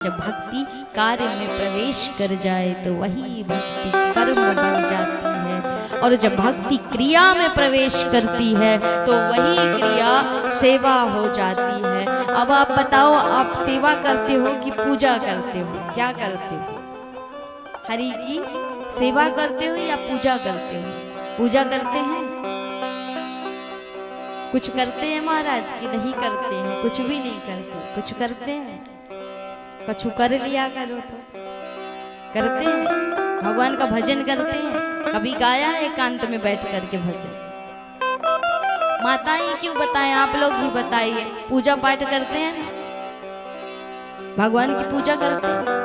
जब भक्ति कार्य में प्रवेश कर जाए तो वही भक्ति कर्म बन जाती है, और जब भक्ति क्रिया में प्रवेश करती है तो वही क्रिया सेवा हो जाती है। अब आप बताओ, आप सेवा करते हो कि पूजा करते हो? क्या करते हो? हरि की सेवा करते हो या पूजा करते हो? पूजा करते हैं? कुछ करते हैं महाराज कि नहीं करते हैं? कुछ भी नहीं करते। कुछ करते हैं? कुछ कर लिया करो तो करते हैं। भगवान का भजन करते हैं? कभी गाया है एकांत में बैठ करके भजन? माताएं क्यों बताएं, आप लोग भी बताइए। पूजा पाठ करते हैं ना, भगवान की पूजा करते हैं।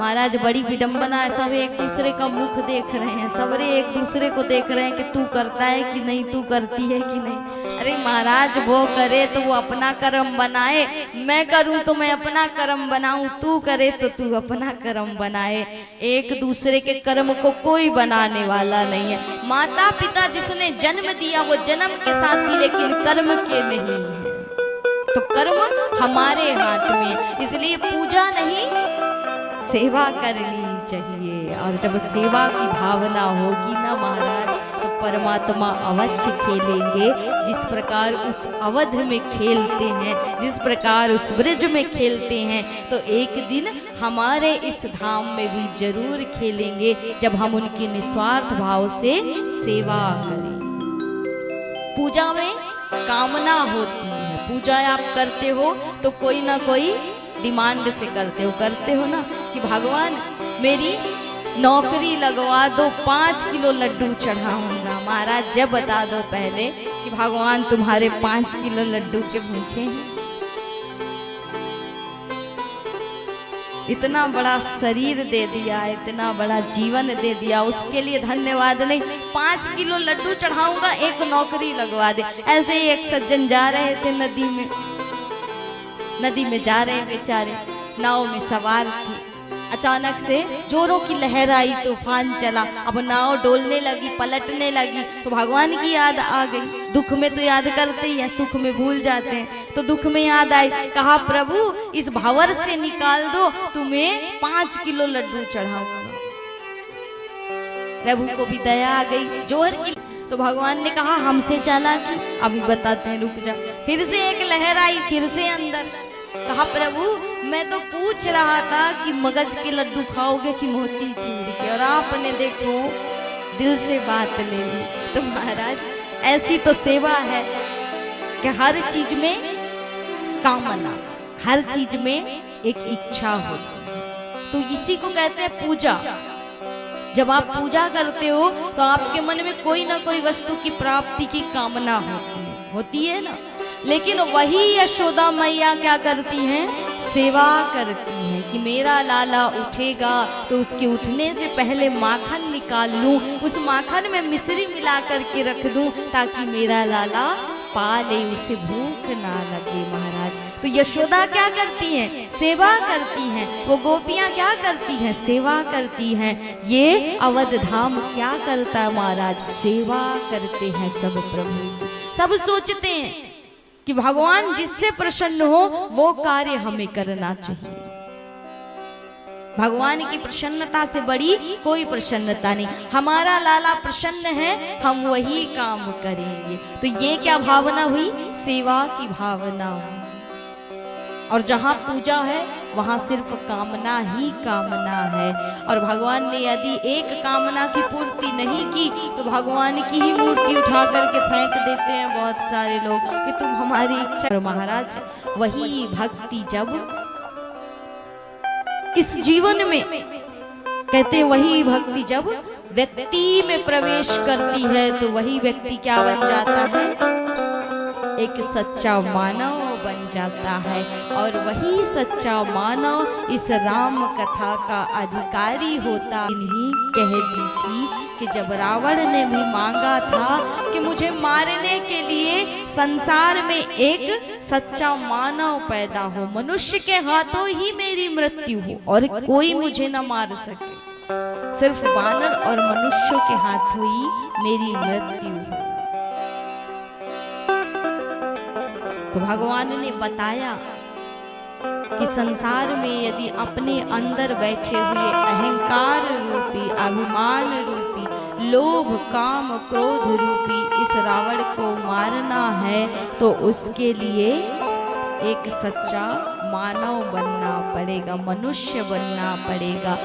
महाराज बड़ी विडंबना है, सब एक दूसरे का मुख देख रहे हैं, सबरे एक दूसरे को देख रहे हैं कि तू करता है कि नहीं, तू करती है कि नहीं। अरे महाराज वो करे तो वो अपना कर्म बनाए, मैं करूं तो मैं अपना कर्म बनाऊं, तू करे तो तू अपना कर्म बनाए। एक दूसरे के कर्म को कोई बनाने वाला नहीं है। माता पिता जिसने जन्म दिया वो जन्म के साथ ही, लेकिन कर्म के नहीं है। तो कर्म हमारे हाथ में, इसलिए पूजा नहीं सेवा करनी चाहिए। और जब सेवा की भावना होगी ना महाराज, तो परमात्मा अवश्य खेलेंगे। जिस प्रकार उस अवध में खेलते हैं, जिस प्रकार उस ब्रज में खेलते हैं, तो एक दिन हमारे इस धाम में भी जरूर खेलेंगे, जब हम उनकी निस्वार्थ भाव से सेवा करें। पूजा में कामना होती है। पूजा आप करते हो तो कोई ना कोई डिमांड से करते हो ना, कि भगवान मेरी नौकरी लगवा दो, 5 किलो लड्डू चढ़ाऊंगा। महाराज जब बता दो पहले कि भगवान तुम्हारे 5 किलो लड्डू के भूखे हैं। इतना बड़ा शरीर दे दिया, इतना बड़ा जीवन दे दिया, उसके लिए धन्यवाद नहीं। 5 किलो लड्डू चढ़ाऊंगा, एक नौकरी लगवा दे। ऐसे ही एक सज्जन जा रहे थे नदी में जा रहे बेचारे, नाव में सवार थे। अचानक से जोरों की लहर आई, तूफान चला। अब नाव डोलने लगी, पलटने लगी, तो भगवान की याद आ गई। दुख में तो याद करते ही हैं, सुख में भूल जाते हैं। तो दुख में याद आई, कहा प्रभु इस भंवर से निकाल दो, तुम्हें 5 किलो लड्डू चढ़ाऊंगा। प्रभु को भी दया आ गई, जोहर की। तो भगवान ने कहा हमसे चालाकी, अभी बताते हैं, रुक जा। फिर से एक लहर आई, फिर से अंदर। कहा प्रभु मैं तो पूछ रहा था कि मगज के लड्डू खाओगे कि मोती चूर के, और आपने देखो दिल से बात ले ली। तो महाराज ऐसी तो सेवा है कि हर चीज में कामना, हर चीज में एक इच्छा होती है। तो इसी को कहते हैं पूजा। जब आप पूजा करते हो तो आपके मन में कोई ना कोई वस्तु की प्राप्ति की कामना होती है ना। लेकिन वही यशोदा मैया क्या करती हैं? सेवा करती हैं कि मेरा लाला उठेगा तो उसके उठने से पहले माखन निकाल लूं, उस माखन में मिश्री मिला करके रख दूं, ताकि मेरा लाला पाले, उसे भूख ना लगे। महाराज तो यशोदा क्या करती हैं? सेवा करती हैं। वो गोपियां क्या करती हैं? सेवा करती हैं। ये अवध धाम क्या करता है महाराज? सेवा करते हैं सब प्रभु। सब सोचते हैं कि भगवान जिससे प्रसन्न हो वो कार्य हमें करना चाहिए। भगवान की प्रसन्नता से बड़ी कोई प्रसन्नता नहीं। हमारा लाला प्रसन्न है, हम वही काम करेंगे। तो ये क्या भावना हुई? सेवा की भावना हुई। और जहाँ पूजा है वहाँ सिर्फ कामना ही कामना है। और भगवान ने यदि एक कामना की पूर्ति नहीं की तो भगवान की ही मूर्ति उठा करके फेंक देते हैं बहुत सारे लोग कि तुम हमारी इच्छा। और महाराज वही भक्ति जब इस जीवन में, कहते हैं वही भक्ति जब व्यक्ति में प्रवेश करती है तो वही व्यक्ति क्या बन जाता है? एक सच्चा मानव बन जाता है। और वही सच्चा मानव इस राम कथा का अधिकारी होता। इन्हीं कह दी थी कि जब रावण ने भी मांगा था कि मुझे मारने के लिए संसार में एक सच्चा मानव पैदा हो, मनुष्य के हाथों ही मेरी मृत्यु हो और कोई मुझे न मार सके, सिर्फ वानर और मनुष्यों के हाथों ही मेरी मृत्यु हो। तो भगवान ने बताया कि संसार में यदि अपने अंदर बैठे हुए अहंकार रूपी, अभिमान रूपी, लोभ काम क्रोध रूपी इस रावण को मारना है तो उसके लिए एक सच्चा मानव बनना पड़ेगा, मनुष्य बनना पड़ेगा।